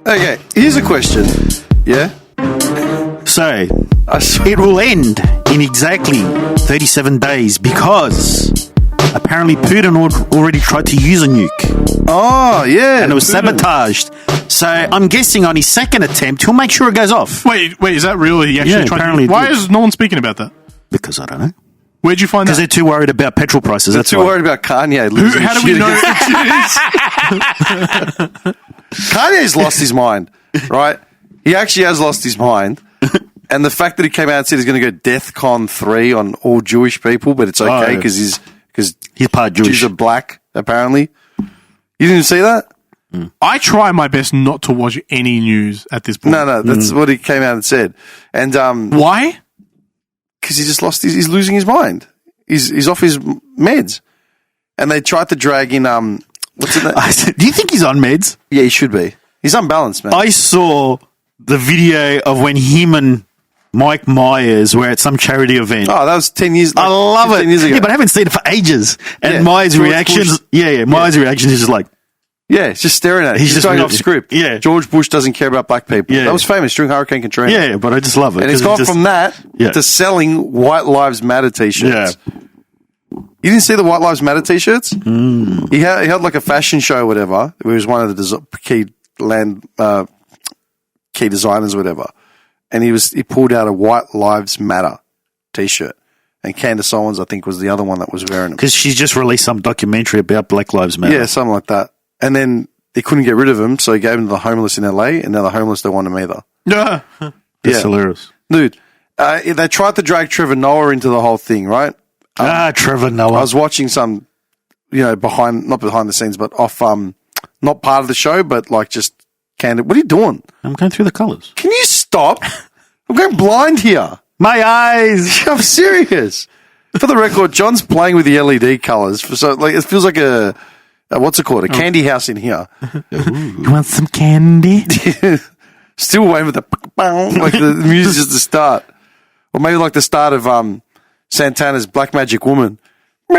Okay, here's a question. Yeah? So, it will end in exactly 37 days because apparently Putin already tried to use a nuke. Oh, yeah. And it was sabotaged. So, I'm guessing on his second attempt, he'll make sure it goes off. Wait, is that really? He actually tried apparently. Why is no one speaking about that? Because I don't know. Where'd you find that? Because they're too worried about petrol prices. They're too worried about Kanye losing How do we know? Kanye's lost his mind, right? He actually has lost his mind. And the fact that he came out and said he's going to go DEFCON 3 on all Jewish people, but it's okay because he's part Jewish. Jews are black, apparently. You didn't see that? I try my best not to watch any news at this point. No, that's what he came out and said. And why? Because he just lost he's losing his mind. He's off his meds. And they tried to drag in what's it? Do you think he's on meds? Yeah, he should be. He's unbalanced, man. I saw the video of when him and Mike Myers were at some charity event. Oh, that was 10 years I love it. Years ago. Yeah, but I haven't seen it for ages. And Yeah, Myers' George reactions, Bush. Myers' reaction is just like, yeah, it's just staring at it. He's just going off script. Yeah. George Bush doesn't care about black people. Yeah. That was famous during Hurricane Katrina. yeah, but I just love it. And it's 'cause gone from that to selling White Lives Matter t-shirts. Yeah. You didn't see the White Lives Matter t-shirts? He had like a fashion show or whatever. He was one of the key designers or whatever. And he pulled out a White Lives Matter t-shirt. And Candace Owens, I think, was the other one that was wearing them. Because she's just released some documentary about Black Lives Matter. Yeah, something like that. And then he couldn't get rid of them, so he gave them to the homeless in LA, and now the homeless don't want them either. Yeah. That's hilarious. Dude, they tried to drag Trevor Noah into the whole thing, right? Trevor Noah. I was watching some, not behind the scenes, but off, not part of the show, but like just candid. What are you doing? I'm going through the colours. Can you stop? I'm going blind here. My eyes. I'm serious. For the record, John's playing with the LED colours. So like it feels like a what's it called? A candy house in here. You want some candy? Still waiting for the like the music just to start, or maybe like the start of Santana's Black Magic Woman. Can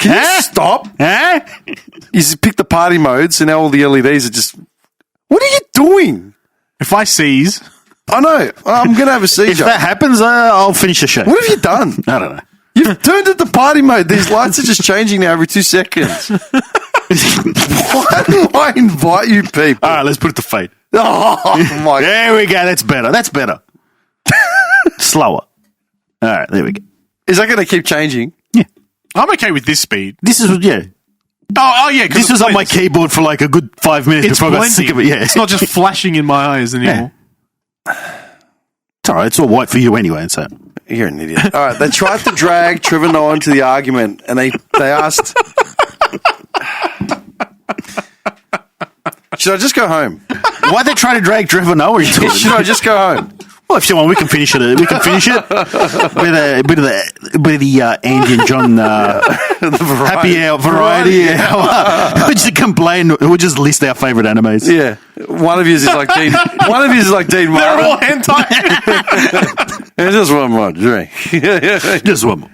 you stop? He's picked the party mode, so now all the LEDs are just. What are you doing? If I seize, I know I'm going to have a seizure. If that happens, I'll finish the show. What have you done? I don't know. You've turned it to party mode. These lights are just changing now every 2 seconds. Why do I invite you people? All right, let's put it to fate. Oh, my God. There we go. That's better. That's better. Slower. All right, there we go. Is that going to keep changing? Yeah. I'm okay with this speed. This is, yeah. Oh yeah. This was on my keyboard for like a good 5 minutes It's before I got sick of it. Yeah. It's not just flashing in my eyes anymore. It's all right. It's all white for you anyway. So You're an idiot. All right, they tried to drag Trevor Noah into the argument, and they asked, should I just go home? why they try to drag Trevor Noah into it? Should I just go home? Well, if you want, we can finish it. We can finish it with a bit of the Andy and John happy hour variety hour. We'll just complain. We'll just list our favourite animes. Yeah, one of you is like Dean. One of you is like Dean They're Martin. all hentai. And just one more drink. Just one more.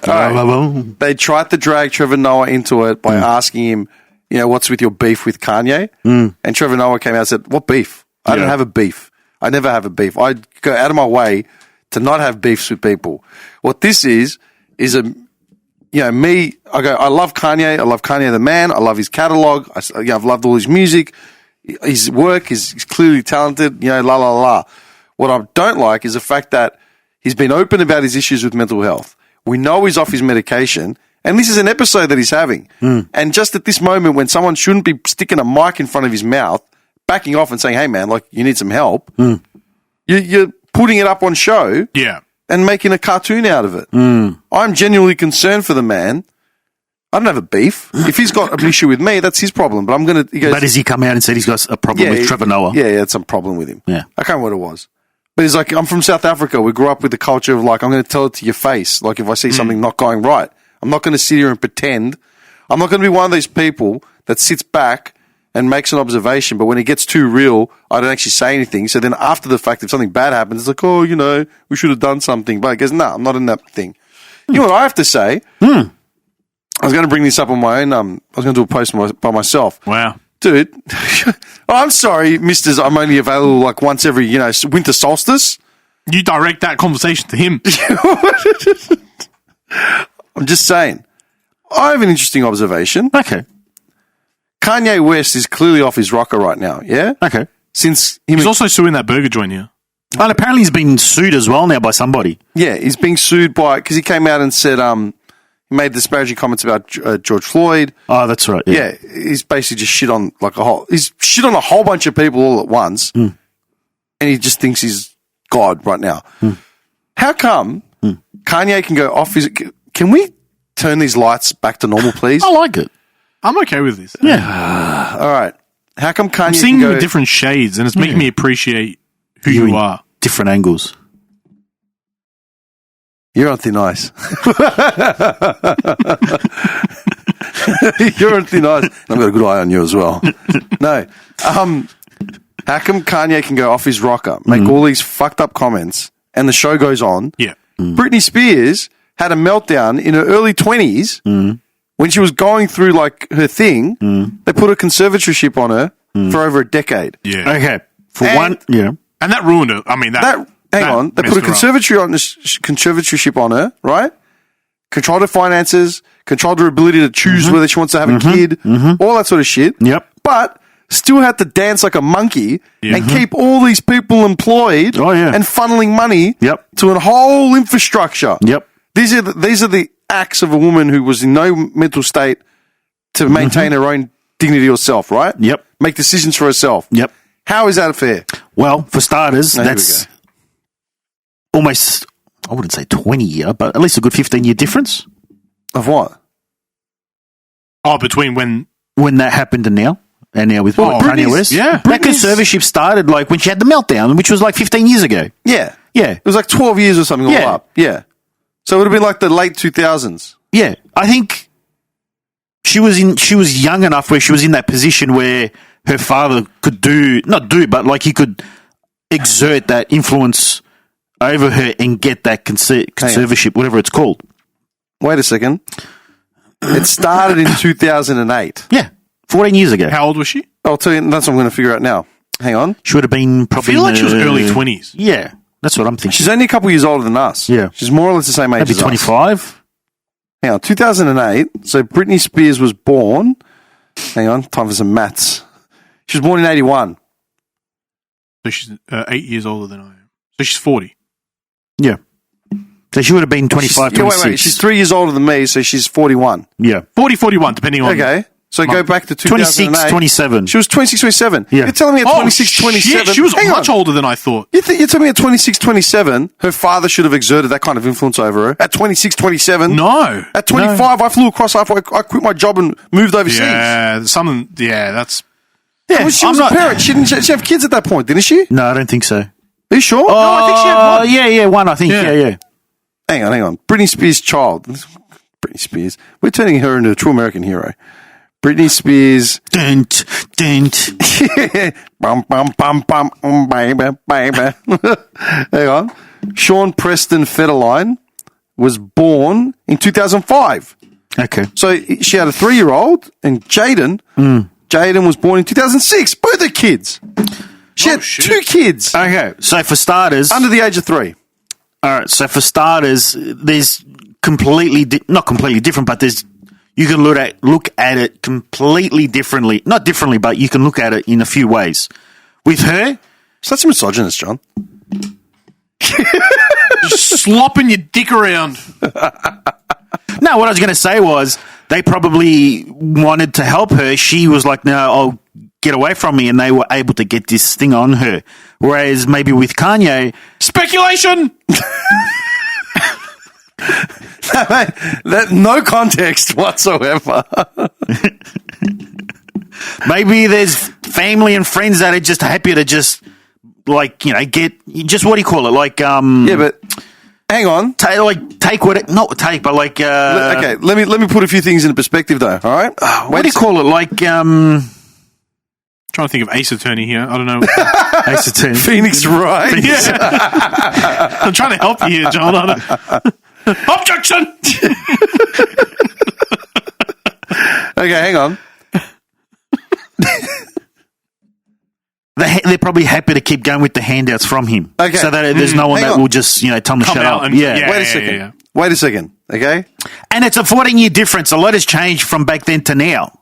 Right. They tried to drag Trevor Noah into it by asking him, what's with your beef with Kanye? And Trevor Noah came out and said, what beef? I don't have a beef. I never have a beef. I go out of my way to not have beefs with people. What this is me. I go, I love Kanye. I love Kanye the man. I love his catalog. I've loved all his music, his work. He's clearly talented. La la la. What I don't like is the fact that he's been open about his issues with mental health. We know he's off his medication, and this is an episode that he's having. And just at this moment, when someone shouldn't be sticking a mic in front of his mouth, backing off and saying, hey, man, like, you need some help, you're putting it up on show and making a cartoon out of it. I'm genuinely concerned for the man. I don't have a beef. If he's got an issue with me, that's his problem. But I'm going to... But has he come out and said he's got a problem with Trevor Noah? Yeah, it's some problem with him. Yeah. I can't remember what it was. But he's like, I'm from South Africa. We grew up with the culture of like, I'm going to tell it to your face. Like if I see something not going right, I'm not going to sit here and pretend. I'm not going to be one of those people that sits back and makes an observation, but when it gets too real, I don't actually say anything. So then after the fact, if something bad happens, it's like, oh, we should have done something. But I guess, no, I'm not in that thing. You know what I have to say? I was going to bring this up on my own. I was going to do a post by myself. Wow. Dude, I'm sorry, misters, I'm only available like once every, winter solstice. You direct that conversation to him. I'm just saying. I have an interesting observation. Okay. Kanye West is clearly off his rocker right now, yeah? Okay. Since He's also suing that burger joint here. And apparently he's been sued as well now by somebody. Yeah, he's being sued because he came out and said he made disparaging comments about George Floyd. Oh, that's right. Yeah, he's basically just shit on he's shit on a whole bunch of people all at once, and he just thinks he's God right now. How come Kanye can go off his? Can we turn these lights back to normal, please? I like it. I'm okay with this. Yeah. All right. How come Kanye? I'm seeing you in different shades, and it's making me appreciate who you are. Different angles. You're on thin ice. You're on thin ice. I've got a good eye on you as well. No. How come Kanye can go off his rocker, make all these fucked up comments, and the show goes on? Yeah. Britney Spears had a meltdown in her early 20s when she was going through like her thing. They put a conservatorship on her for over a decade. Yeah. Okay. And that ruined it. I mean, Hang on. They put a conservatorship on her, right? Controlled her finances, controlled her ability to choose whether she wants to have a kid, all that sort of shit. Yep. But still had to dance like a monkey and keep all these people employed and funneling money to a whole infrastructure. Yep. These are the acts of a woman who was in no mental state to maintain her own dignity herself, right? Yep. Make decisions for herself. Yep. How is that fair? Well, for starters, Here that's almost, I wouldn't say 20-year, but at least a good 15-year difference. Of what? Oh, between when that happened and now with Kanye West. Yeah. That conservatorship started like when she had the meltdown, which was like 15 years ago. Yeah. Yeah. It was like 12 years or something all up. Yeah. So it would have been like the late 2000s. Yeah. I think she was young enough where she was in that position where her father could but he could exert that influence over her and get that conservatorship, whatever it's called. Wait a second. It started in 2008. Yeah. 14 years ago. How old was she? I'll tell you, that's what I'm going to figure out now. Hang on. She would have been probably I feel like she was early 20s. Yeah. That's what I'm thinking. She's only a couple years older than us. Yeah. She's more or less the same age Maybe as 25. us. Hang on. 2008. So Britney Spears was born. Hang on. Time for some maths. She was born in 81. So she's 8 years older than I am. So she's 40. Yeah. So she would have been 25, 26. Wait. She's 3 years older than me, so she's 41. Yeah. 40, 41, depending on... Okay. So go back to 2008. 26, 27. She was 26, 27. Yeah. You're telling me at 26, 27. Shit, she was Hang much on. older than I thought. You're telling me at 26, 27, her father should have exerted that kind of influence over her? At 26, 27? No. At 25, I flew across halfway. I quit my job and moved overseas. Yeah, that's... Yeah, she was a parent. She didn't have kids at that point, didn't she? No, I don't think so. Are you sure? No, I think she had one. Yeah, one, I think. Yeah. Hang on. Britney Spears' child. Britney Spears. We're turning her into a true American hero. Britney Spears. Dint. Bum, bum, bum, bum, baby. Hang on. Sean Preston Federline was born in 2005. Okay. So she had a 3-year-old, and Jaden was born in 2006. Both are kids. She had 2 kids Okay. So for starters... under the age of 3. All right. So for starters, there's not completely different, but you can look at it completely differently. Not differently, but you can look at it in a few ways. With her... Such a misogynist, John. Just slopping your dick around. No, what I was going to say was they probably wanted to help her. She was like, no, I'll get away from me, and they were able to get this thing on her. Whereas maybe with Kanye... Speculation! No context whatsoever. Maybe there's family and friends that are just happy to just, like, get... Just what do you call it? Like, Yeah, but... Hang on. Take what... Not take, but like... Okay, let me put a few things into perspective, though, all right? what do you call it? Like, Trying to think of Ace Attorney here. I don't know. Ace Attorney. Phoenix Wright. I'm trying to help you here, John. Objection! Okay, hang on. They're probably happy to keep going with the handouts from him. Okay. So that there's no one Hang that on. will just, tell them to Come shut out up. and- Yeah. Wait a second. Wait a second. Okay. And it's a 14-year difference. A lot has changed from back then to now.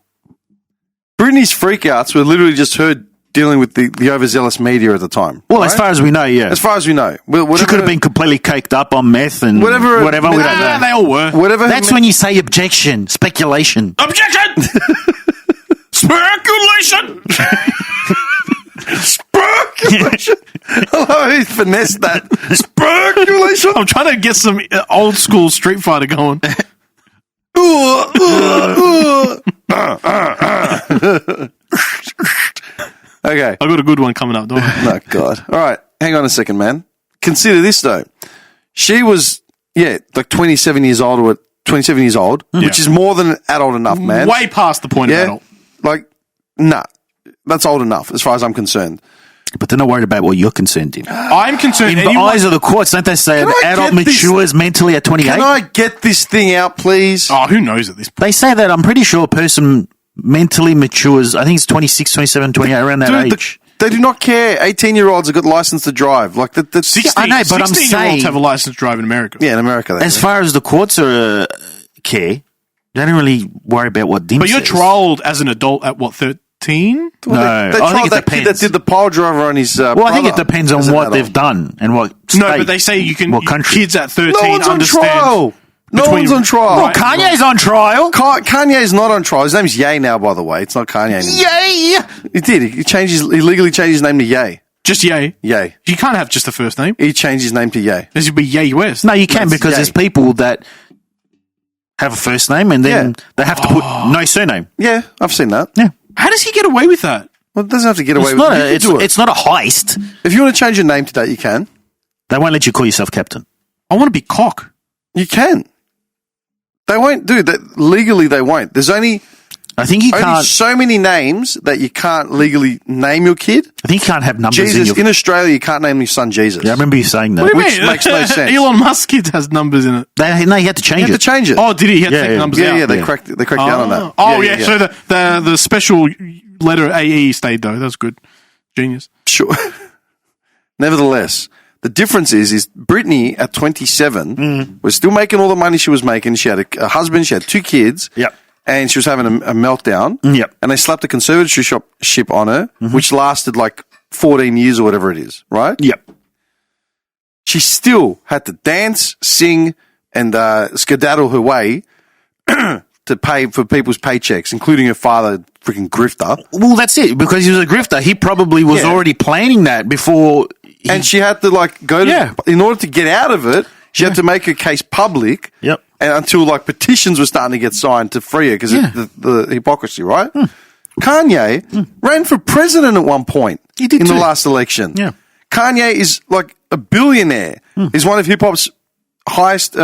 Britney's freakouts were literally just her dealing with the overzealous media at the time. Well, right? as far as we know, yeah. As far as we know. She could have been completely caked up on meth and Whatever- whatever. We don't know. They all were. Whatever. That's when you say objection, speculation. Objection! Speculation! Speculation. Oh, he finessed that. Speculation. I'm trying to get some old school Street Fighter going. Okay. I got a good one coming up, don't I? Oh, God. All right. Hang on a second, man. Consider this, though. She was, like 27 years old, which is more than adult enough, man. Way past the point of Yeah. adult. Like, nah. That's old enough, as far as I'm concerned. But they're not worried about what you're concerned in. I'm concerned. In the eyes of the courts, don't they say an Can I adult get this- matures mentally at 28? Can I get this thing out, please? Oh, who knows at this point? They say that I'm pretty sure a person mentally matures, I think it's 26, 27, 28, around that Dude, age. they do not care. 18-year-olds have got license to drive. Like, that's 16, I know, but I'm 16-year-olds saying- have a license to drive in America. yeah, in America. They As do. far as the courts are care, they don't really worry about what Dim But you're says. trolled as an adult at what, 13? No, They I think tried it that kid depends. that did the pile driver on his Well, I think it brother depends as on an what adult. they've done and what state. No, but they say you can. What country? Kids at 13 No one's on understand. trial. No between- one's on trial. Right. Kanye's on trial. Kanye's not on trial. His name's Ye now, by the way. It's not Kanye anymore. Yay! He did. He legally changed his name to Ye. Just Ye. Ye. You can't have just the first name. He changed his name to Ye. This would be Ye West. No, you can That's because yay. there's people that have a first name and then they have to put no surname. Yeah, I've seen that. Yeah. How does he get away with that? Well, it doesn't have to get away It's with not, it. a, You it's, can do it. it's not a heist. If you want to change your name to that, you can. They won't let you call yourself captain. I want to be cock. You can. They won't do that. Legally, they won't. There's only I think you only can't. so many names that you can't legally name your kid. I think you can't have numbers in Jesus, your. in Australia, you can't name your son Jesus. Yeah, I remember you saying that. What do you Which mean? makes no sense. Elon Musk's kid has numbers in it. No, he had to change You have it. to change it. Oh, did he? He had to Yeah, take yeah. numbers yeah, out. yeah, they Yeah. cracked down on that. Oh, yeah. So the special letter AE stayed, though. That was good. Genius. Sure. Nevertheless, the difference is Britney at 27 was still making all the money she was making. She had a husband, she had 2 kids. Yep. And she was having a meltdown. Yep. And they slapped a conservatorship on her, which lasted like 14 years or whatever it is, right? Yep. She still had to dance, sing, and skedaddle her way to pay for people's paychecks, including her father, freaking grifter. Well, that's it. Because he was a grifter, he probably was Yeah. already planning that before. And she had to go to, Yeah. in order to get out of it, she had to make her case public. Yep. And until petitions were starting to get signed to free her because Yeah. of the hypocrisy, right? Kanye ran for president at one point. He did in too. the last election. Yeah. Kanye is like a billionaire. He's one of hip hop's highest.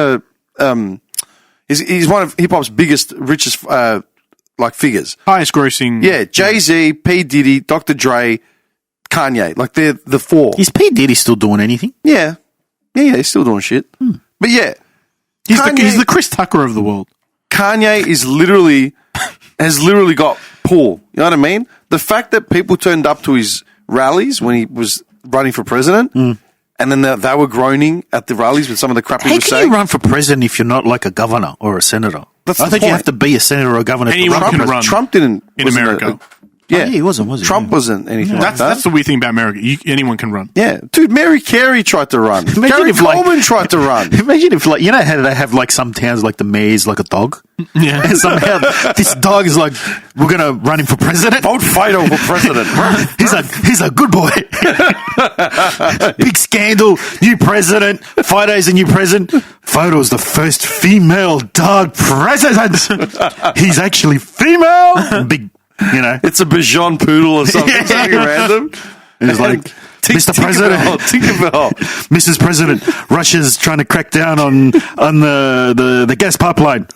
He's one of hip hop's biggest, richest figures. Highest grossing. Yeah, Jay-Z, P. Diddy, Dr. Dre, Kanye. Like they're the 4. Is P. Diddy still doing anything? Yeah, he's still doing shit. But yeah, He's Kanye- the Chris Tucker of the world. Kanye is has literally got pull. You know what I mean? The fact that people turned up to his rallies when he was running for president, and then they were groaning at the rallies with some of the crap he How was can saying. you run for president if you're not like a governor or a senator? That's I the think you point. have to be a senator or a governor. Anyone to run. can run. Trump didn't in wasn't America. yeah, he wasn't, was he? Trump Yeah. wasn't anything like that. That's the weird thing about America. Anyone can run. Yeah, dude, Mary Carey tried to run. Gary if, like- Coleman tried to run. Imagine if, how they have some towns like the mayor's like a dog, Yeah. and somehow this dog is like, we're gonna run him for president. Vote Fido for president. He's a good boy. Big scandal. New president. Fido's a new president. Fido's the first female dog president. He's actually female. Big, It's a Bichon poodle or something, something random. He's like, Mr. President, Tinkerbell. Mrs. President, Russia's trying to crack down on the gas pipeline.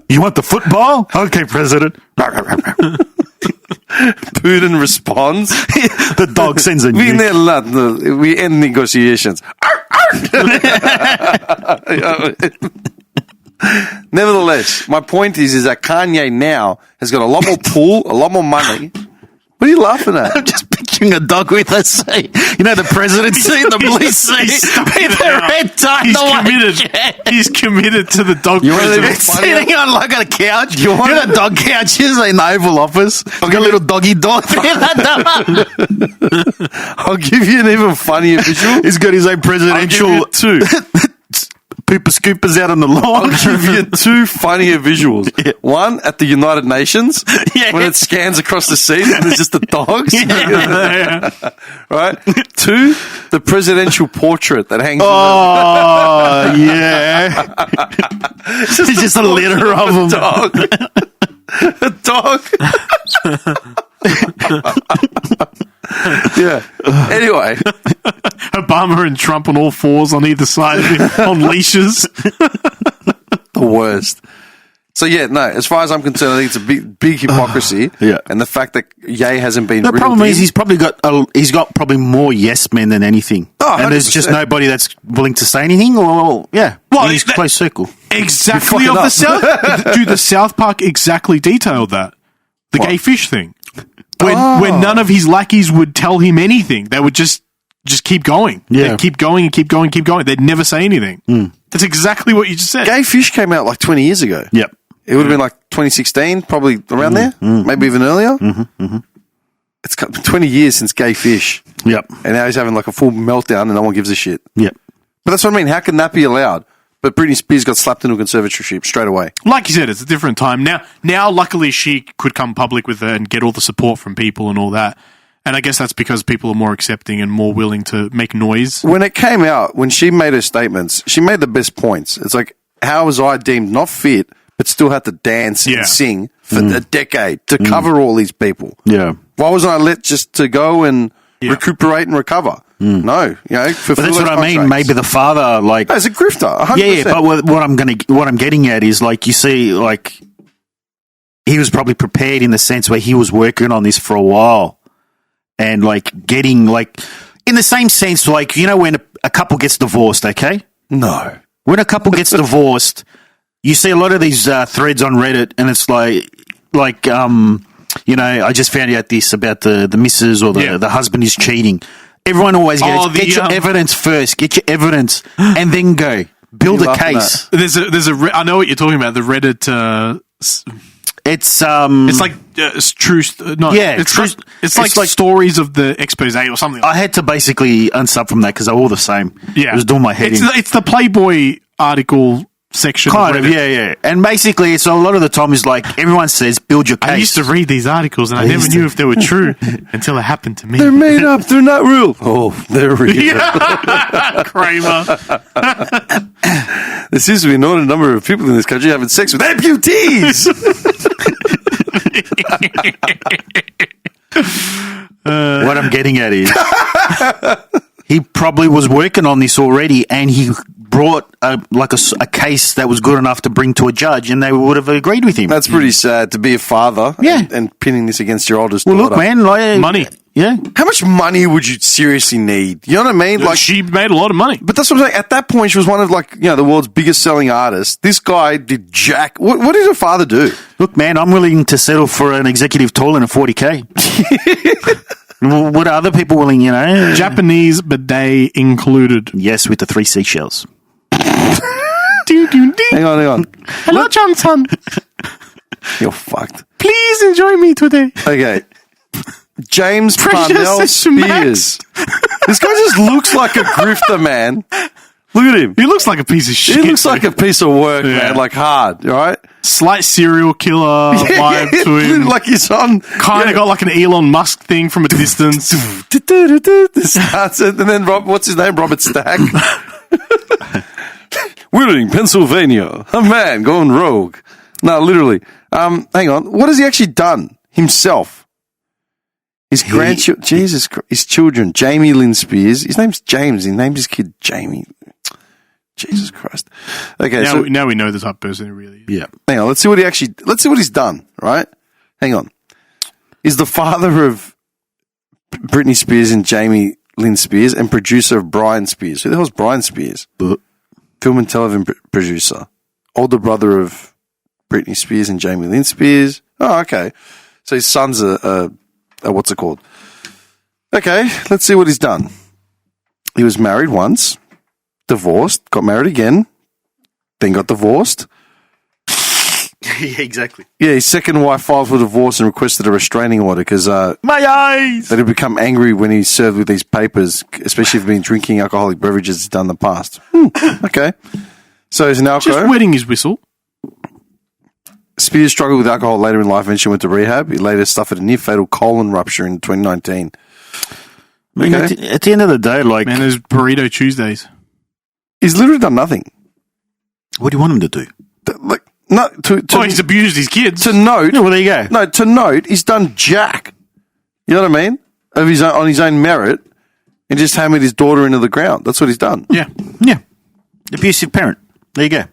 You want the football? Okay, President. Putin responds. The dog sends a We nuke. we end negotiations. Nevertheless, my point is that Kanye now has got a lot more pull, a lot more money. What are you laughing at? I'm just picturing a dog with a seat. You know, the presidency, the police seat, with the red tie. He's committed to the dog presidency. Sitting on like a couch. You know the dog couches in the Oval Office? Got a little doggy dog. I'll give you an even funnier visual. He's got his own presidential... I'll give you two. Pooper scoopers out on the lawn. I'll give you two funnier visuals. Yeah. One at the United Nations when it scans across the scene and there's just the dogs. Right? Two, the presidential portrait that hangs. Oh, yeah. It's just a litter of them. Dog. A dog. Yeah. Anyway, Obama and Trump on all fours on either side of him on leashes. The worst. So yeah, no. As far as I'm concerned, I think it's a big hypocrisy. Yeah. And the fact that Ye hasn't been. The problem is he's got probably more yes men than anything. Oh, and there's just nobody that's willing to say anything. Or in his close circle. Exactly of the South. Dude, the South Park exactly detailed that. The gay fish thing. When none of his lackeys would tell him anything, they would just keep going. Yeah. They'd keep going and keep going and keep going. They'd never say anything. That's exactly what you just said. Gay Fish came out like 20 years ago. Yep. It would have been like 2016, probably around there, maybe even earlier. It's been 20 years since Gay Fish. Yep. And now he's having like a full meltdown and no one gives a shit. Yep. But that's what I mean. How can that be allowed? But Britney Spears got slapped into a conservatorship straight away. Like you said, it's a different time. Now, luckily, she could come public with it and get all the support from people and all that. And I guess that's because people are more accepting and more willing to make noise. When it came out, when she made her statements, she made the best points. It's like, how was I deemed not fit, but still had to dance and sing for a decade to cover all these people? Yeah. Why wasn't I let just to go and recuperate and recover? No, but that's what I mean. Maybe the father, like, as a grifter, 100%. Yeah. But what I'm getting at is, like, you see, like, he was probably prepared in the sense where he was working on this for a while, and like getting like in the same sense, like, you know, when a couple gets divorced, okay? No, when a couple gets divorced, you see a lot of these threads on Reddit, and it's like. You know, I just found out this about the missus or the husband is cheating. Everyone always goes, get your evidence first, get your evidence, and then go. Build a case. I know what you're talking about, the Reddit... it's like it's true. It's like stories of the expose or something. I had to basically unsub from that because they're all the same. Yeah. It was doing my head in. It's the Playboy article section. Kind of, yeah. And basically, so a lot of the time is like, everyone says, build your case. I used to read these articles and I never knew if they were true until it happened to me. They're made up. They're not real. Oh, they're real. Kramer. There seems to be not a number of people in this country having sex with amputees. What I'm getting at is, he probably was working on this already, and he brought a case that was good enough to bring to a judge, and they would have agreed with him. That's pretty sad to be a father and pinning this against your oldest daughter. Well, look, man, like, money. Yeah. How much money would you seriously need? You know what I mean? Like, she made a lot of money. But that's what I'm saying. At that point, she was one of, like, you know, the world's biggest selling artists. This guy did jack. What did her father do? Look, man, I'm willing to settle for an executive toll and a 40K. What are other people willing, you know? Japanese bidet included. Yes, with the 3 seashells. Hang on. Hello, Johnson. You're fucked. Please enjoy me today. Okay. James Precious Parnell Spears. This guy just looks like a grifter, man. Look at him. He looks like a piece of shit. He looks like a piece of work, man. Like hard, right? Slight serial killer vibe to him. Like he's on. Kind of got like an Elon Musk thing from a distance. Starts it, and then what's his name? Robert Stack. Whittling, Pennsylvania. A man going rogue. No, literally. Hang on. What has he actually done himself? His grandchildren, Jesus Christ, his children, Jamie Lynn Spears. His name's James. He named his kid Jamie. Jesus Christ. Okay, now we know the type of person he really is. Yeah. Hang on, let's see what he's done, right? Hang on. He's the father of Britney Spears and Jamie Lynn Spears and producer of Brian Spears. Who the hell's Brian Spears? Film and television producer. older brother of Britney Spears and Jamie Lynn Spears. Oh, okay. So his son's a what's it called? Okay, let's see what he's done. He was married once, divorced, got married again, then got divorced. Yeah, exactly. Yeah, his second wife filed for divorce and requested a restraining order because My eyes! that he'd become angry when he served with these papers, especially if he'd been drinking alcoholic beverages he's done in the past. Okay. So he's an Just alcoholic. wetting his whistle. Spears struggled with alcohol later in life and she went to rehab. He later suffered a near-fatal colon rupture in 2019. I mean, Okay. at the end of the day, like, Man, there's Burrito Tuesdays. He's literally done nothing. what do you want him to do? Like, no, He's abused his kids. to note, Yeah, well, there you go. no, to note, he's done jack. You know what I mean? Of his own, on his own merit, and just hammered his daughter into the ground. That's what he's done. Yeah. Yeah. Abusive parent. There you go.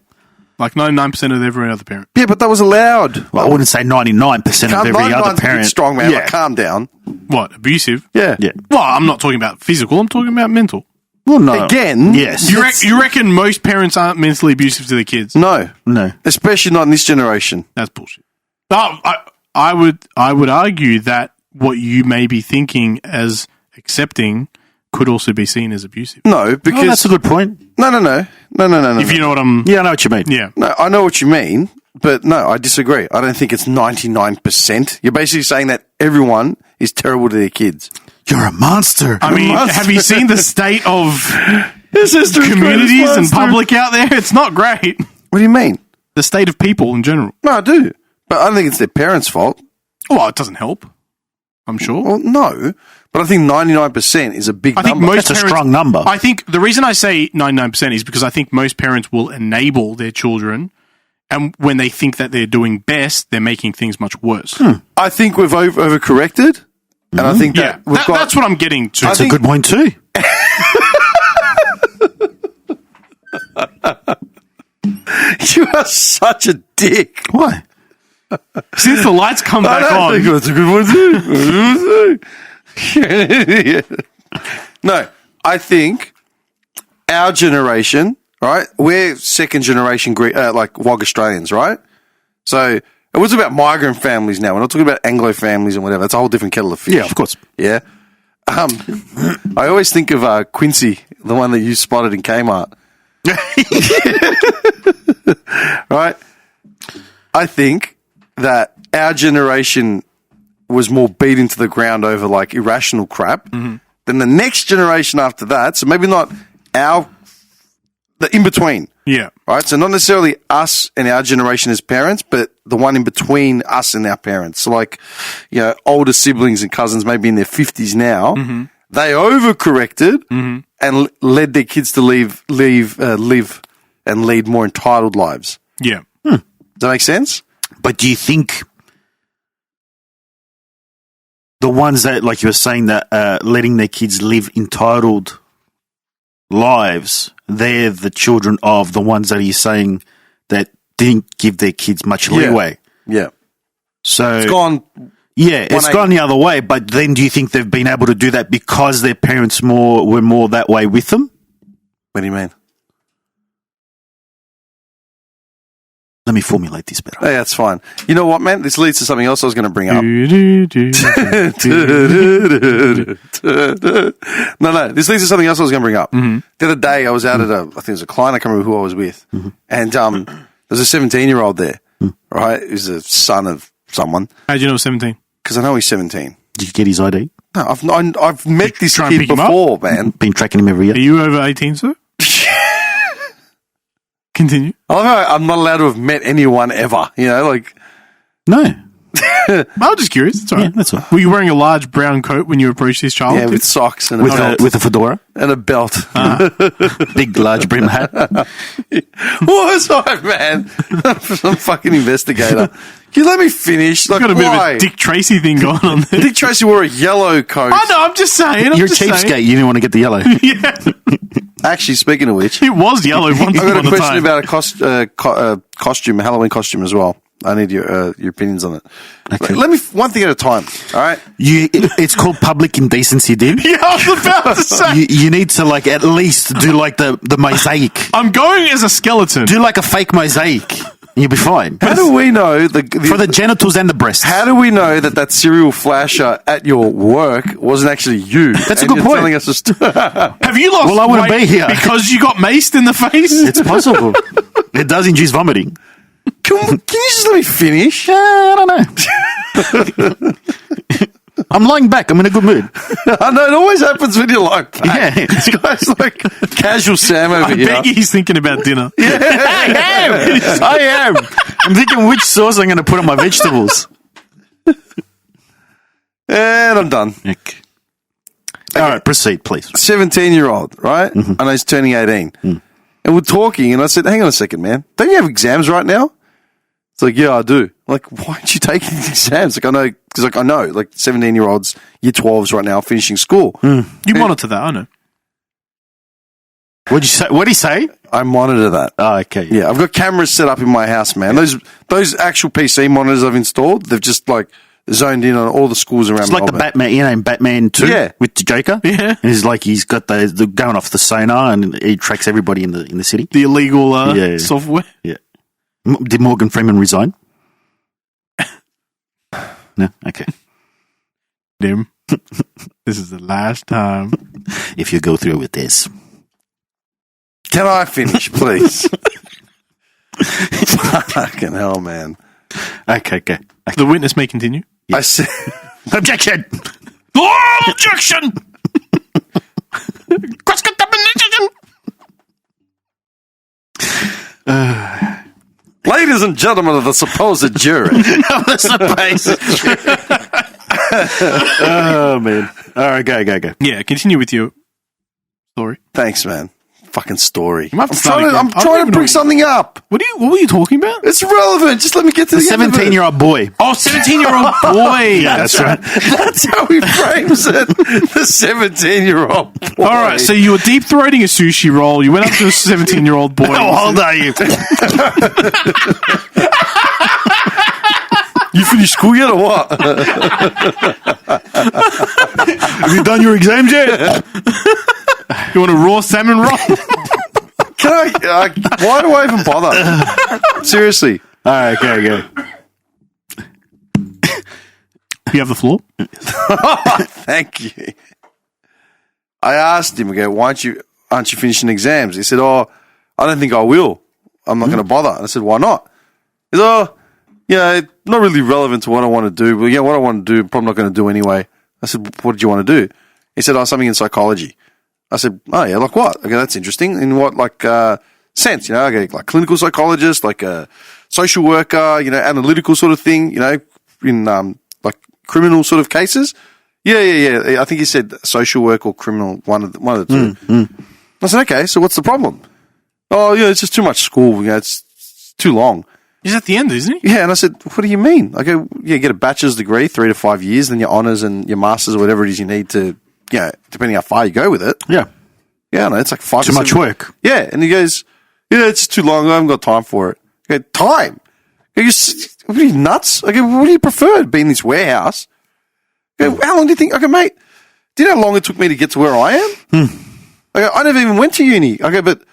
Like 99% of every other parent. Yeah, but that was allowed. Well, I wouldn't say 99% of every other 99's a bit parent. strong, man. Yeah. Like, calm down. What? Abusive? Yeah. Yeah. Well, I'm not talking about physical. I'm talking about mental. Well, no. Again, Yes. You reckon most parents aren't mentally abusive to their kids? No, No. especially not in this generation. That's bullshit. I would argue that what you may be thinking as accepting could also be seen as abusive. No, Oh, because that's a good point. no. If you know what I'm... Yeah, I know what you mean. Yeah. No, I know what you mean, but no, I disagree. I don't think it's 99%. You're basically saying that everyone is terrible to their kids. You're a monster. I mean, have you seen the state of His sister's communities and public out there? It's not great. What do you mean? The state of people in general. No, I do. But I don't think it's their parents' fault. Well, it doesn't help. I'm sure. Well, no. But I think 99% is a big I think number. most That's a parents, strong number. I think the reason I say 99% is because I think most parents will enable their children, and when they think that they're doing best, they're making things much worse. I think we've overcorrected. And I think Yeah, that we've got... that's what I'm getting to. That's a good point, too. You are such a dick. Why? Since the lights come I back don't on, think that's a good one too. No, I think our generation, right? We're second generation, like WOG Australians, right? So it was about migrant families now. We're not talking about Anglo families and whatever. That's a whole different kettle of fish. Yeah, of course. Yeah. I always think of Quincy, the one that you spotted in Kmart. Right? I think that our generation was more beat into the ground over like irrational crap than the next generation after that. So maybe not the in between. yeah, Right? So not necessarily us and our generation as parents, but the one in between us and our parents. So like, you know, older siblings and cousins maybe in their 50s now, they overcorrected and led their kids to live and lead more entitled lives. yeah. Does that make sense? But do you think the ones that, like you were saying, that letting their kids live entitled lives, they're the children of the ones that you're saying that didn't give their kids much leeway? Yeah. So It's gone. yeah, it's 180. gone the other way. But then do you think they've been able to do that because their parents were more that way with them? What do you mean? Let me formulate this better. Hey, that's fine. You know what, man? This leads to something else I was going to bring up. No. This leads to something else I was going to bring up. The other day, I was out at I think it was a client. I can't remember who I was with. And there's a 17-year-old there, right? Who's the son of someone. How'd you know 17? Because I know he's 17. Did you get his ID? No, I've met this try and kid pick him up? before, man. Been tracking him every year. Are you over 18, sir? Continue. I love how I'm not allowed to have met anyone ever. You know, like, No. I was just curious. It's all right. Yeah, that's all right. Were you wearing a large brown coat when you approached this child? yeah, with socks and a With belt. a fedora, And a belt. big large brim hat. Oh, sorry, man. I'm some fucking investigator. Can you let me finish? Like, Got a bit why? of a Dick Tracy thing going on there. Dick Tracy wore a yellow coat. I know, I'm just saying. You're a just cheapskate. saying. You didn't want to get the yellow. Yeah. Actually, speaking of which, It was yellow once I got upon a a question time. about a costume, a Halloween costume as well. I need your opinions on it. Okay. Let me one thing at a time. All right. It's called public indecency, dude. Yeah, I was about to say. You need to like at least do like the mosaic. I'm going as a skeleton. Do like a fake mosaic. You'll be fine. How do we know for the genitals and the breasts? How do we know that serial flasher at your work wasn't actually you? That's a good point. Telling us Have you lost I wouldn't weight be here because you got maced in the face? It's possible. It does induce vomiting. Can you just let me finish? I don't know. I'm lying back. I'm in a good mood. I know it always happens when you're lying back. Yeah. This guy's like casual Sam over I here. bet he's thinking about dinner. I am. I'm thinking which sauce I'm going to put on my vegetables. And I'm done. Okay. All right, proceed, please. 17-year-old, right? Mm-hmm. I know he's turning 18. Mm. And we're talking, and I said, hang on a second, man. Don't you have exams right now? It's like, yeah, I do. I'm like, why aren't you taking these exams? Like, I know, because I know, 17-year-olds, year 12s right now, finishing school. You monitor that, I know. What'd you say? What'd he say? I monitor that. Oh, okay. Yeah, I've got cameras set up in my house, man. Those actual PC monitors I've installed, they've just zoned in on all the schools around. It's like Melbourne. the Batman, in Batman 2 with the Joker. Yeah. And he's got the going off the sonar and he tracks everybody in the city. The illegal software. Yeah. Did Morgan Freeman resign? No? Okay. Dim. This is the last time. If you go through with this. Can I finish, please? Fucking hell, man. Okay. The witness may continue. Yeah. I said... Objection! Objection! Cross-contamination! Ladies and gentlemen of the supposed jury. Oh, man. All right, go. Yeah, continue with your story. Thanks, man. Fucking story. I'm trying to bring something up. What were you talking about? It's relevant. Just let me get to the 17-year-old boy. Oh, 17-year-old boy. Yeah, that's right. That's how he frames it. The 17-year-old boy. All right, so you were deep-throating a sushi roll. You went up to a 17-year-old boy. How old are you? You finished school yet or what? Have you done your exams yet? You want a raw salmon roll? Can I? Why do I even bother? Seriously. All right, go. You have the floor? Thank you. I asked him, why aren't you finishing exams? He said, I don't think I will. I'm not going to bother. And I said, why not? He said, not really relevant to what I want to do. But yeah, what I want to do, I'm probably not going to do anyway. I said, what did you want to do? He said, something in psychology. I said, oh yeah, like what? Okay, that's interesting. In what, sense? Okay, like clinical psychologist, like a social worker, analytical sort of thing, in, like criminal sort of cases. Yeah. I think he said social work or criminal, one of the two. I said, okay, so what's the problem? Oh, yeah, it's just too much school. It's too long. He's at the end, isn't he? Yeah, and I said, what do you mean? I go, get a bachelor's degree, 3 to 5 years, then your honours and your masters or whatever it is you need to, depending how far you go with it. Yeah. Yeah, no, it's like 5 too much work. Yeah, and he goes, it's too long. I haven't got time for it. I go, time? I go, what are you, nuts? I go, what do you prefer? Be in this warehouse? I go, how long do you think? I go, mate, do you know how long it took me to get to where I am? I go, I never even went to uni. I go, but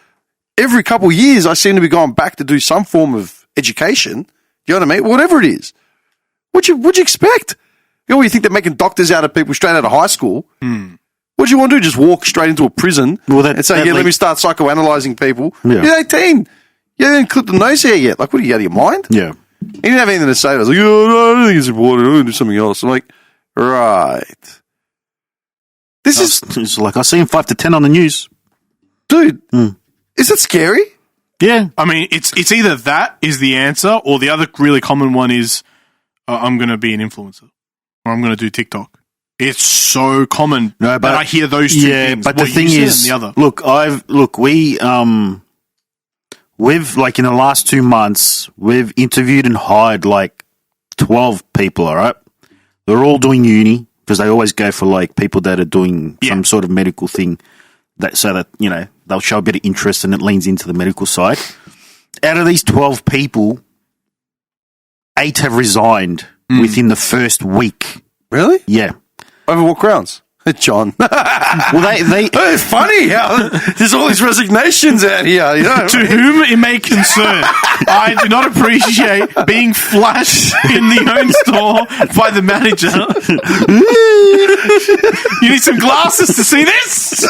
every couple of years I seem to be going back to do some form of education. You know what I mean? Whatever it is. What'd you expect? You think they're making doctors out of people straight out of high school? What do you want to do? Just walk straight into a prison and say, let me start psychoanalyzing people? Yeah. You're 18. You didn't clip the nose hair yet. Like, what are you, out of your mind? Yeah. He didn't have anything to say. I was like, no, I don't think it's important. I'm going to do something else. I'm like, right. It's like, I see him 5 to 10 on the news. Dude, is it scary? Yeah. I mean, it's either that is the answer, or the other really common one is, I'm going to be an influencer, or I'm going to do TikTok. It's so common that I hear those two things. But the thing is, the other. we've like in the last 2 months, we've interviewed and hired like 12 people, all right? They're all doing uni because they always go for like people that are doing some sort of medical thing so that, they'll show a bit of interest and it leans into the medical side. Out of these 12 people, 8 have resigned within the first week. Really? Yeah. Over what grounds? John. Well, they It's funny how there's all these resignations out here. You know? To whom it may concern, I do not appreciate being flashed in the own store by the manager. You need some glasses to see this?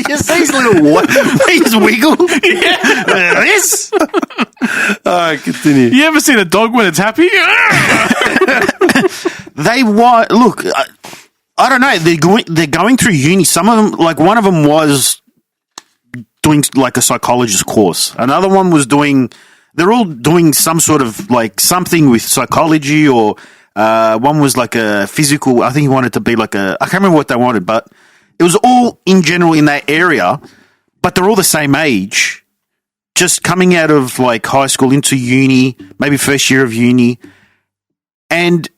you see his little his wiggle. This. All right, continue. You ever seen a dog when it's happy? They want look. I don't know. They're going through uni. Some of them, like one of them, was doing like a psychologist course. Another one was doing. They're all doing some sort of like something with psychology, or one was like a physical. I think he wanted to be like a. I can't remember what they wanted, but it was all in general in that area. But they're all the same age, just coming out of like high school into uni, maybe first year of uni, and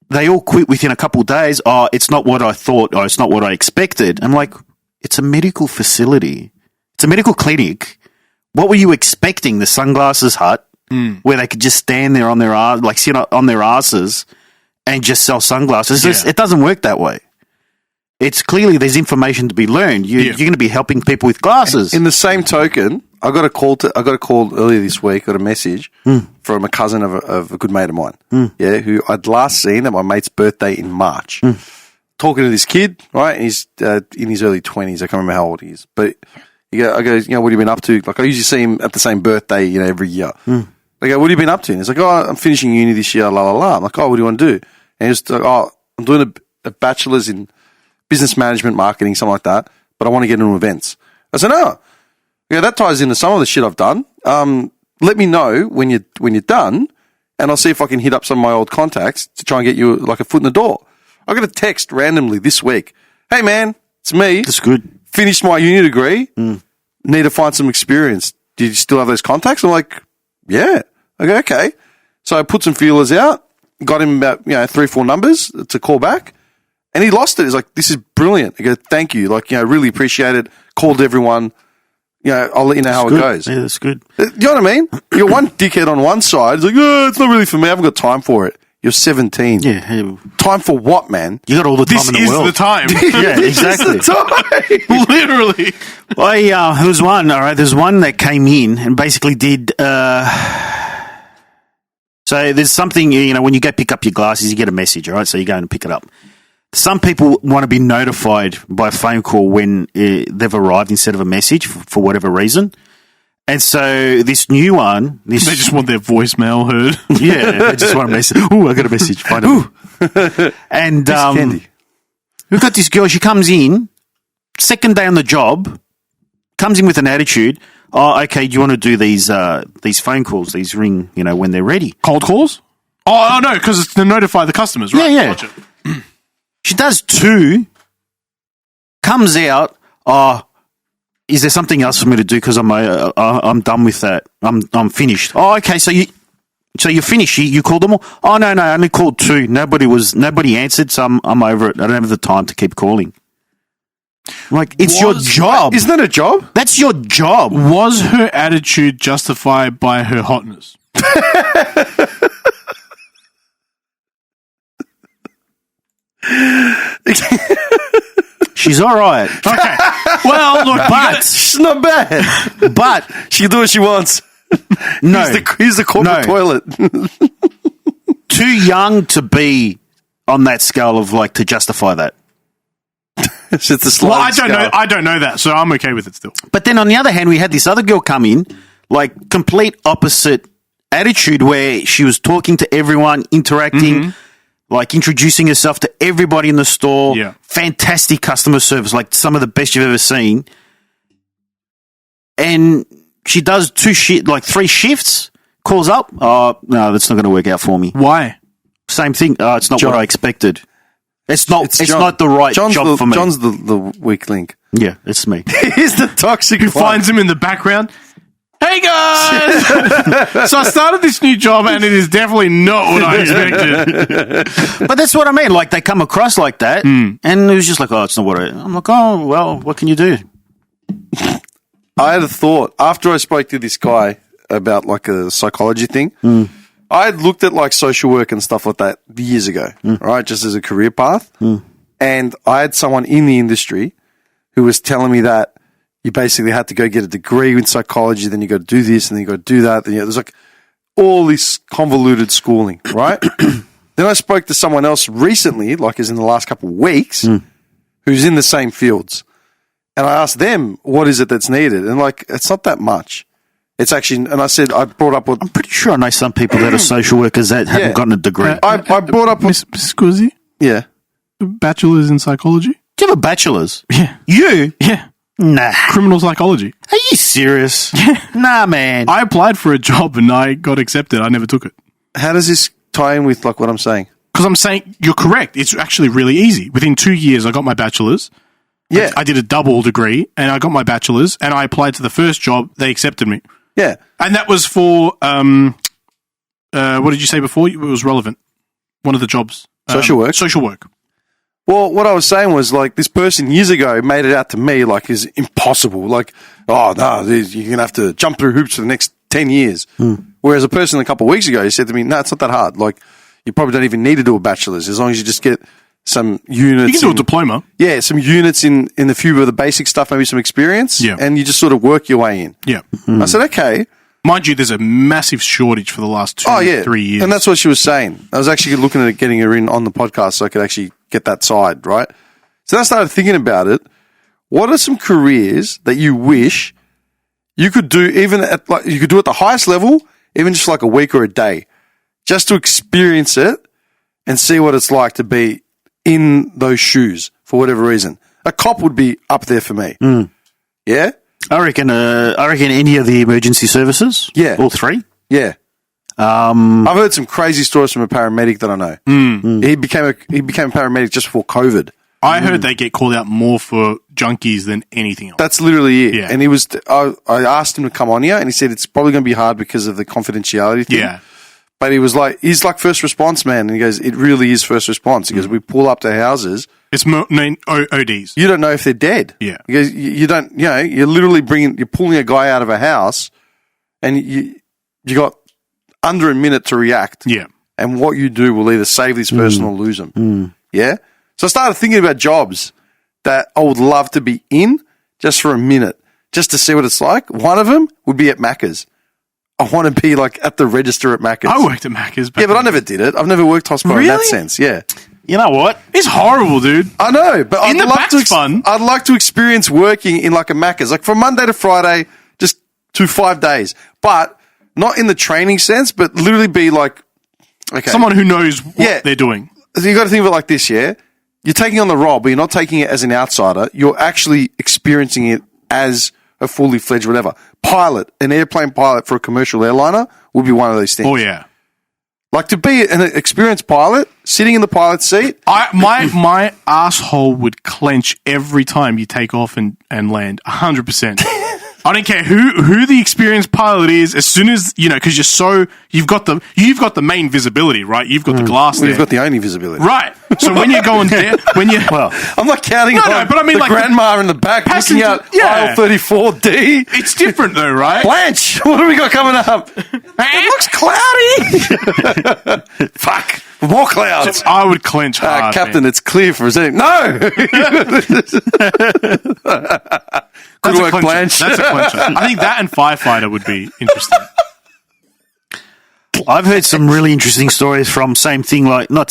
they all quit within a couple of days. Oh, it's not what I thought. Oh, it's not what I expected. I'm like, it's a medical facility. It's a medical clinic. What were you expecting? The sunglasses hut where they could just stand there on their ass, like sit on their asses and just sell sunglasses. It doesn't work that way. It's clearly there's information to be learned. You're going to be helping people with glasses. In the same token, I got a call earlier this week. Got a message from a cousin of a good mate of mine. Yeah, who I'd last seen at my mate's birthday in March. Talking to this kid, right? And he's in his early 20s. I can't remember how old he is, but I go, what have you been up to? Like, I usually see him at the same birthday, every year. I go, what have you been up to? And he's like, oh, I'm finishing uni this year, la la la. I'm like, oh, what do you want to do? And he's like, oh, I'm doing a bachelor's in business management, marketing, something like that, but I want to get into events. I said, oh, yeah, that ties into some of the shit I've done. Let me know when you're done, and I'll see if I can hit up some of my old contacts to try and get you like a foot in the door. I got a text randomly this week. Hey man, it's me. That's good. Finished my uni degree. Need to find some experience. Do you still have those contacts? I'm like, yeah. I go, okay. So I put some feelers out, got him about 3-4 numbers to call back. And he lost it. He's like, this is brilliant. I go, thank you. Like, really appreciate it. Called everyone. I'll let you know how it goes. Yeah, that's good. You know what I mean? You're one dickhead on one side. He's like, oh, it's not really for me. I haven't got time for it. You're 17. Yeah. Time for what, man? You got all the time in the world. This is the time. Yeah, exactly. Literally. There was one, all right, there's one that came in and basically did, so there's something, when you go pick up your glasses, you get a message, all right? So you go and pick it up. Some people want to be notified by a phone call when they've arrived instead of a message for whatever reason. And so this new one... They just want their voicemail heard. Yeah, they just want a message. Ooh, I got a message. Find it. And we've got this girl, she comes in, second day on the job, comes in with an attitude. Oh, okay, do you want to do these phone calls, these ring, when they're ready? Cold calls? Oh, no, because it's to notify the customers, right? Yeah. Gotcha. She does 2, comes out, is there something else for me to do? Because I'm done with that. I'm finished. Oh, okay. So you're finished. You called them all? Oh, no, I only called 2. Nobody answered, so I'm over it. I don't have the time to keep calling. I'm like, it's your job. Isn't that a job? That's your job. Was her attitude justified by her hotness? She's all right. Okay. Well, look, but she's not bad. But she can do what she wants. No, he's the corporate toilet. Too young to be on that scale of like to justify that. It's just a sliding I don't scale. know. I don't know that, so I'm okay with it still. But then on the other hand, we had this other girl come in, like complete opposite attitude, where she was talking to everyone, interacting. Like introducing herself to everybody in the store. Yeah. Fantastic customer service, like some of the best you've ever seen. And she does 3 shifts, calls up. Oh, no, that's not going to work out for me. Why? Same thing. It's not John. what I expected. It's not John. not the right John's job for me. John's the weak link. Yeah, it's me. He's the toxic Who one. finds him in the background? Hey guys! So I started this new job and it is definitely not what I expected. But that's what I mean. Like they come across like that, and it was just like, oh, it's not what I'm like, oh, well, what can you do? I had a thought after I spoke to this guy about like a psychology thing. I had looked at like social work and stuff like that years ago, right? Just as a career path. And I had someone in the industry who was telling me that you basically had to go get a degree in psychology, then you got to do this, and then you got to do that. Then there's like all this convoluted schooling, right? Then I spoke to someone else recently, like as in the last couple of weeks, who's in the same fields. And I asked them, what is it that's needed? And like, it's not that much. It's actually, and I said, I brought up what... I'm pretty sure I know some people that are social workers that haven't gotten a degree. I brought up... Miss Scusi, Yeah. bachelor's in psychology. Do you have a bachelor's? Yeah. You? Yeah. Nah. Criminal psychology. Are you serious? Nah, man. I applied for a job and I got accepted. I never took it. How does this tie in with like what I'm saying? Because I'm saying you're correct. It's actually really easy. Within 2 years, I got my bachelor's. Yeah. I did a double degree and I got my bachelor's and I applied to the first job. They accepted me. Yeah. And that was for, what did you say before? It was relevant. One of the jobs. Social work? Social work. Well, what I was saying was like this person years ago made it out to me like is impossible. Like, oh, no, you're going to have to jump through hoops for the next 10 years. Whereas a person a couple of weeks ago, he said to me, no, it's not that hard. Like, you probably don't even need to do a bachelor's as long as you just get some units. You can do a diploma. Yeah, some units in a few of the basic stuff, maybe some experience. Yeah. And you just sort of work your way in. Yeah. I said, okay. Mind you, there's a massive shortage for the last 3 years. And that's what she was saying. I was actually looking at getting her in on the podcast so I could actually get that side, right? So then I started thinking about it. What are some careers that you wish you could do even at like you could do at the highest level, even just like a week or a day, just to experience it and see what it's like to be in those shoes for whatever reason. A cop would be up there for me. Yeah? I reckon any of the emergency services. Yeah. All three. Yeah. I've heard some crazy stories from a paramedic that I know. He became a paramedic just before COVID. I heard they get called out more for junkies than anything else. That's literally it. Yeah. And he was, I asked him to come on here and he said it's probably going to be hard because of the confidentiality thing. Yeah. But he was like, he's like first response, man. And he goes, it really is first response. He goes, we pull up to houses. It's ODs. You don't know if they're dead. Yeah. He goes, you don't, you know, you're literally you're pulling a guy out of a house and you got under a minute to react. Yeah. And what you do will either save this person or lose them. Yeah. So I started thinking about jobs that I would love to be in just for a minute, just to see what it's like. One of them would be at Macca's. I want to be like at the register at Macca's. I worked at Macca's. Yeah, but I never did it. I've never worked hospital in that Really? sense. Yeah. You know what? It's horrible, dude. I know, but In the back's fun. I'd like to experience working in like a Macca's, like from Monday to Friday, just to 5 days, but not in the training sense, but literally be like, okay. Someone who knows what they're doing. So you got to think of it like this, yeah? You're taking on the role, but you're not taking it as an outsider. You're actually experiencing it as a fully fledged whatever. Pilot, an airplane pilot for a commercial airliner would be one of those things. Oh, yeah. Like to be an experienced pilot, sitting in the pilot seat. My asshole would clench every time you take off and land. 100%. I don't care who the experienced pilot is. As soon as because you've got the main visibility, right? You've got the glass there. You've got the only visibility, right? So when you're going there, I'm not counting on but I mean the like grandma in the back looking out aisle 34D. It's different though, right? Blanche, what do we got coming up? It looks cloudy. Fuck. More clouds. So I would clench hard, Captain, man. it's clear for a second. No! Good work, Blanche. That's a clencher. I think that and firefighter would be interesting. I've heard some really interesting stories from not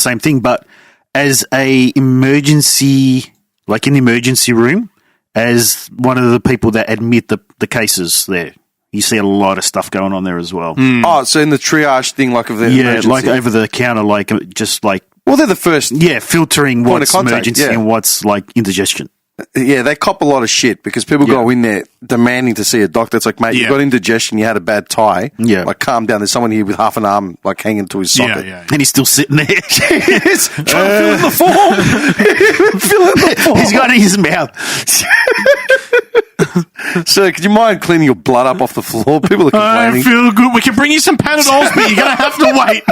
same thing, but as a emergency, like in the emergency room, as one of the people that admit the cases there. You see a lot of stuff going on there as well. Oh, so in the triage thing, like of the emergency. like over the counter, like just like well, they're the first. Yeah, filtering point what's of contact, emergency and what's like indigestion. Yeah, they cop a lot of shit because people go in there demanding to see a doctor. It's like, mate, you got indigestion, you had a bad tie. Yeah. Like, calm down. There's someone here with half an arm, like, hanging to his socket. Yeah. And he's still sitting there. He's trying to fill in the form. Fill in the form. He's got it in his mouth. Sir, could you mind cleaning your blood up off the floor? People are complaining. I feel good. We can bring you some Panadols, but you're going to have to wait.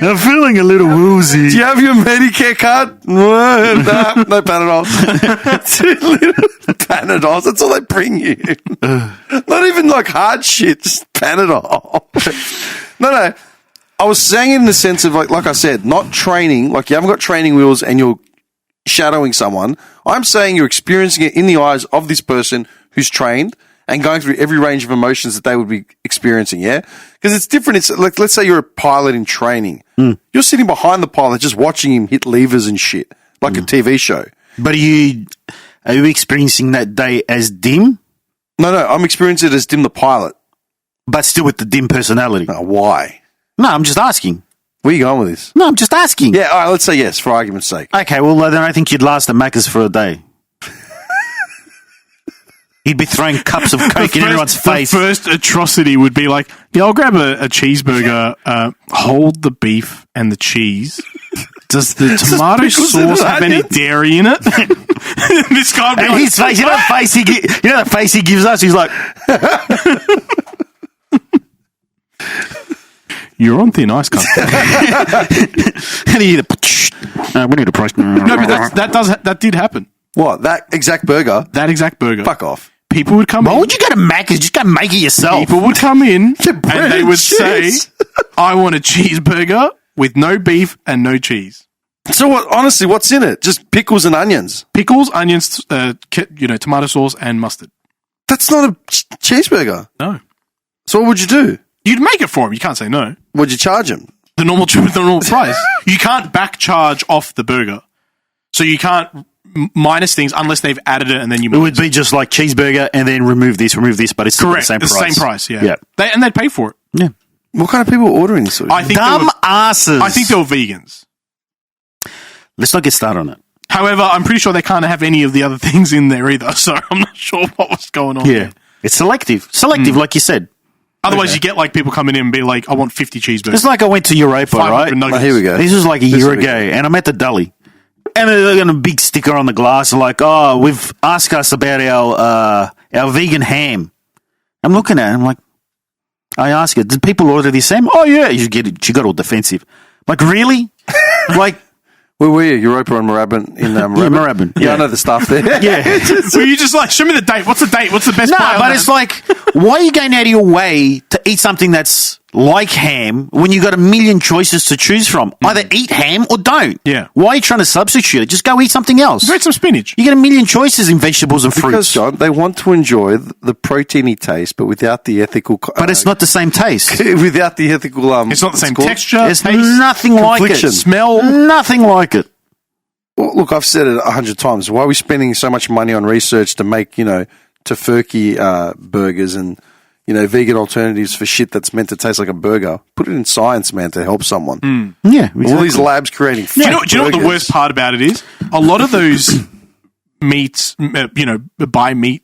I'm feeling a little woozy. Do you have your Medicare card? No Panadols. 2 little Panadols. That's all they bring you. Not even like hard shit, just Panadol. No. I was saying it in the sense of like I said, not training. Like you haven't got training wheels and you're shadowing someone. I'm saying you're experiencing it in the eyes of this person who's trained and going through every range of emotions that they would be experiencing, yeah? Because it's different. It's like, let's say you're a pilot in training. You're sitting behind the pilot just watching him hit levers and shit, like a TV show. But are you experiencing that day as Dim? No, I'm experiencing it as Dim the pilot. But still with the Dim personality? Why? No, I'm just asking. Where are you going with this? No, I'm just asking. Yeah, all right, let's say yes, for argument's sake. Okay, well, then I think you'd last at Macca's for a day. He'd be throwing cups of Coke in everyone's face. The first atrocity would be like, yeah, I'll grab a cheeseburger, hold the beef and the cheese. Does the tomato sauce have any dairy in it? This guy would be like, his face, you know the face he gives us? He's like... You're on thin ice, cunt. And he we need a price. No, but that did happen. What, that exact burger? That exact burger. Fuck off. People would come Why in. would you go to Macca's? Just go make it yourself. People would come in bread and they and would cheese. say, I want a cheeseburger with no beef and no cheese. So what? Honestly, what's in it? Just pickles and onions. Pickles, onions, tomato sauce and mustard. That's not a cheeseburger. No. So what would you do? You'd make it for him. You can't say no. Would you charge him? The normal price. You can't back charge off the burger. So you can't minus things unless they've added it and then you It would be just like cheeseburger and then remove this, but it's still correct. the same It's price. the same price, yeah. Yeah. And they'd pay for it. Yeah. What kind of people are ordering this? I think Dumb asses. I think they were vegans. Let's not get started on it. However, I'm pretty sure they can't have any of the other things in there either, so I'm not sure what was going on. Yeah. It's selective. Selective, like you said. Otherwise, you get like people coming in and be like, I want 50 cheeseburgers. It's like I went to Europa, 500 right? nuggets. Oh, here we go. This was like a year ago, and I'm at the deli. And they're got a big sticker on the glass, like, oh, we've asked us about our vegan ham. I'm looking at it, I'm like, I ask her, did people order this ham? Oh, yeah. She got all defensive. Like, really? Like, where were you? Europa and Moorabbin in Moorabbin? Moorabbin. Yeah, I know the stuff there. yeah. So you just like, show me the date. What's the date? What's the best No, part? but it's like, why are you going out of your way to eat something that's like ham when you got a million choices to choose from? Either eat ham or don't. Yeah. Why are you trying to substitute it? Just go eat something else. Eat some spinach. You get a million choices in vegetables and fruits. Because, John, they want to enjoy the proteiny taste, but without the ethical... But it's not the same taste. without the ethical... It's not the same called? texture, There's taste, nothing like it. confliction. smell. Nothing like it. Well, look, I've said it 100 times. Why are we spending so much money on research to make, tofurkey burgers and, vegan alternatives for shit that's meant to taste like a burger? Put it in science, man, to help someone. Yeah, exactly. All these labs creating Do you know what the worst part about it is? A lot of those meats, buy meat,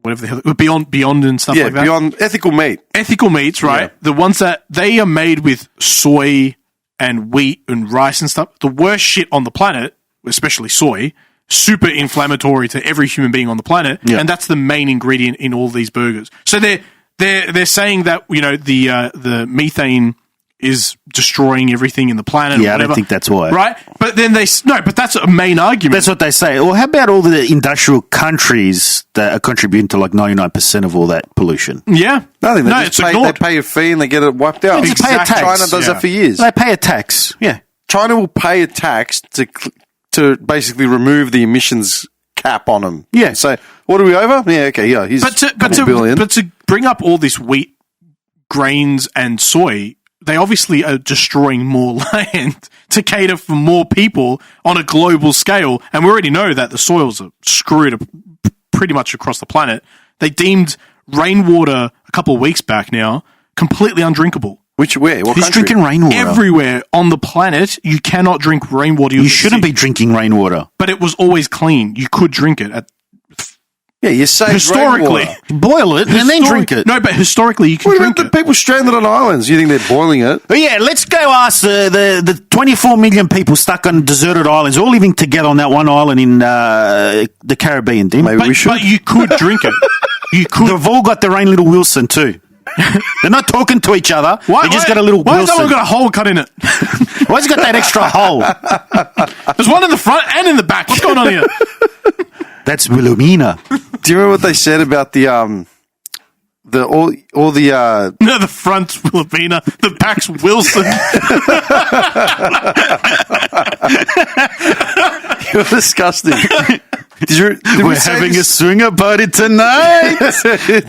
whatever the hell, beyond and stuff like that. Beyond ethical meat. Ethical meats, right? Yeah. The ones that they are made with soy and wheat and rice and stuff. The worst shit on the planet, especially soy, super inflammatory to every human being on the planet, and that's the main ingredient in all these burgers. So they're saying that the methane is destroying everything in the planet. Yeah, or I whatever, don't think that's why. right? But then but that's a main argument. That's what they say. Well, how about all the industrial countries that are contributing to like 99% of all that pollution? Yeah, Nothing. They it's just ignored. pay a fee and they get it wiped out. They just pay a tax. China does that for years. They pay a tax. Yeah. China will pay a tax to basically remove the emissions cap on them. Yeah. So what are we over? Yeah. Okay. Yeah. He's But $2 billion. to bring up all this wheat, grains, and soy, they obviously are destroying more land to cater for more people on a global scale. And we already know that the soils are screwed pretty much across the planet. They deemed rainwater a couple of weeks back now completely undrinkable. Where? What Who's country? drinking rainwater? Everywhere on the planet, you cannot drink rainwater. You shouldn't be drinking rainwater. But it was always clean. You could drink it. Yeah, you say Historically. Boil it and then drink it. No, but historically, you can What drink about the it. people stranded on islands? You think they're boiling it? But yeah, let's go ask the 24 million people stuck on deserted islands, all living together on that one island in the Caribbean. Maybe we should. But you could drink it. You could. They've all got their own little Wilson too. They're not talking to each other. They just got a little Why has that Wilson. one got a hole cut in it? Why's it got that extra hole? There's one in the front and in the back. What's going on here? That's Wilhelmina. Do you remember what they said about the all the No, the front's Wilhelmina, the back's Wilson. You're disgusting. We're having a swinger party tonight.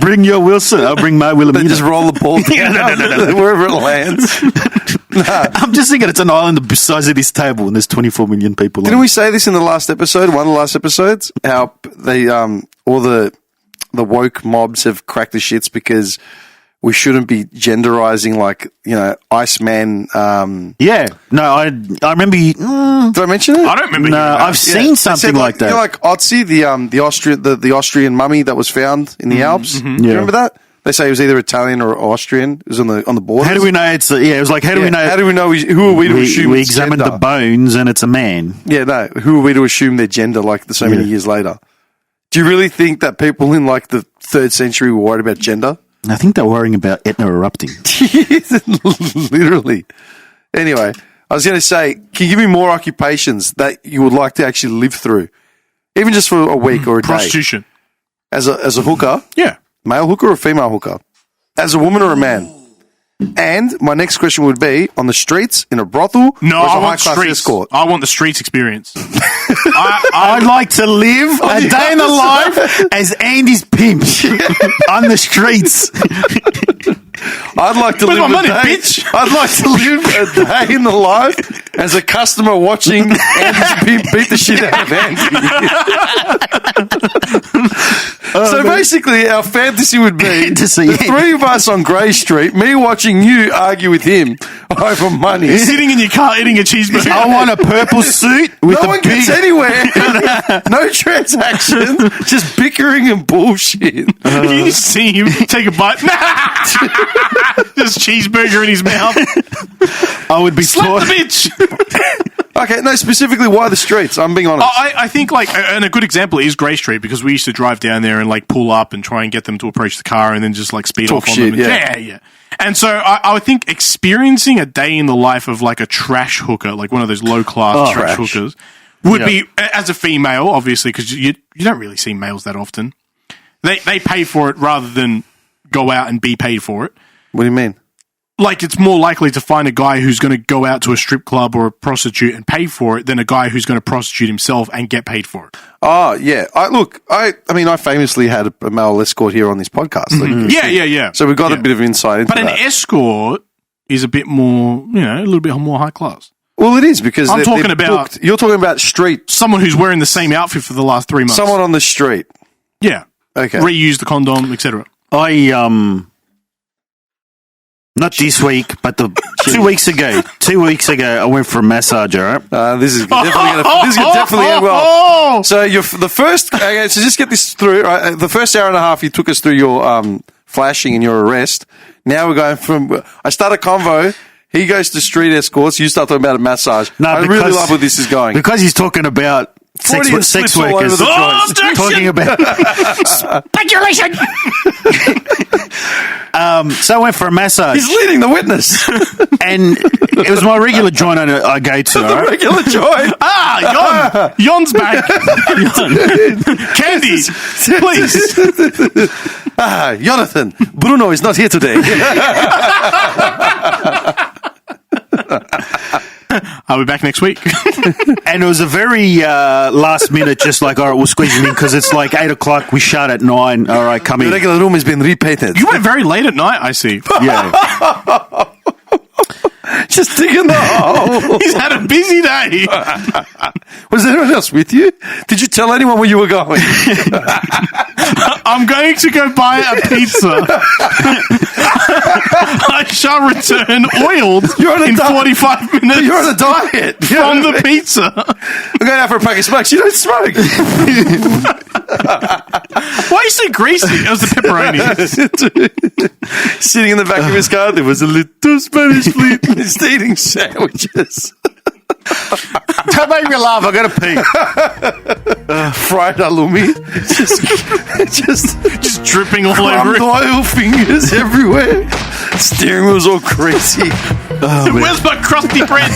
Bring your Wilson. I'll bring my They Wilhelmina. just roll the ball down No. wherever it lands. I'm just thinking it's an island the size of this table and there's 24 million people Didn't on it. we say this in the last episode? One of the last episodes, how they all the woke mobs have cracked the shits because we shouldn't be genderizing, like, you know, Iceman. Yeah. No, I remember you. Did I mention it? I don't remember. No, hearing that. I've seen They something said, like that. You know, like Otzi, the Austrian mummy that was found in the Alps. Do you Yeah. remember that? They say it was either Italian or Austrian. It was on the border. How do we know it's it was like how do we know How do we know? Who are we to assume? we it's examined gender? the bones and it's a man. Yeah, no. Who are we to assume their gender? Like so many years later. Do you really think that people in like the 3rd century were worried about gender? I think they're worrying about Etna erupting. Literally. Anyway, I was going to say, can you give me more occupations that you would like to actually live through, even just for a week or a day? Prostitution. As a hooker, Yeah. male hooker or female hooker, as a woman or a man. And my next question would be on the streets in a brothel. No, or as I a want high-class streets. escort. I want the streets experience. I'd like to live a day in the life as Andy's pimp on the streets. I'd like to Where's live my money, a day. bitch? I'd like to live a day in the life as a customer watching Andy's pimp beat the shit out of Andy. So basically, our fantasy would be To see the Andy. 3 of us on Grey Street, me watching you argue with him over money. Sitting in your car eating a cheeseburger. I want a purple suit with No a one big. gets anywhere. No transactions. Just bickering and bullshit. You see him take a bite. Just cheeseburger in his mouth. I would be Slap taught. the bitch. Okay, no, specifically, why the streets? I'm being honest. I think, like, and a good example is Grey Street, because we used to drive down there and, like, pull up and try and get them to approach the car and then just, like, speed Talk off on shit, them. yeah. Yeah. And so I would think experiencing a day in the life of, like, a trash hooker, like one of those low-class trash trash. hookers, would be, as a female, obviously, because you don't really see males that often. They pay for it rather than go out and be paid for it. What do you mean? Like, it's more likely to find a guy who's going to go out to a strip club or a prostitute and pay for it than a guy who's going to prostitute himself and get paid for it. Oh, yeah. I mean, I famously had a male escort here on this podcast. Yeah. So we got a bit of insight into But an that. escort is a bit more, a little bit more high class. Well, it is because I'm they're talking about- booked. You're talking about street. Someone who's wearing the same outfit for the last 3 months. Someone on the street. Yeah. Okay. Reuse the condom, etc. Not this week, but 2 weeks ago. 2 weeks ago, I went for a massage. All right. This is definitely end well. So the first. Okay, so just get this through. Right? The first hour and a half, you took us through your flashing and your arrest. Now we're going from. I start a convo. He goes to street escorts. You start talking about a massage. No, I really love where this is going. Because he's talking about Freudian sex slips all over workers. the joint. Talking about Speculation! so I went for a massage, He's leading the witness. and it was my regular joint I go to. all right? Regular joint. Yon's back. Candy, please. Jonathan, Bruno is not here today. I'll be back next week. And it was a very last minute, just like, all right, we'll squeeze him in because it's like 8 o'clock. We shut at 9. All right, come The in. regular room has been repainted. You went very late at night, I see. Yeah. Just digging the hole. He's had a busy day. Was anyone else with you? Did you tell anyone where you were going? I'm going to go buy a pizza. I shall return oiled in 45 minutes You're on a diet. from the pizza. I'm going out for a pack of smokes. You don't smoke. Why are you so greasy? It was the pepperoni. Sitting in the back of his car, there was a little Spanish fleet just eating sandwiches. Don't make me laugh. I got to pee. Fried halloumi. Just dripping all over Crumbed it. oil fingers everywhere. Steering wheel's all crazy. Where's my crusty bread?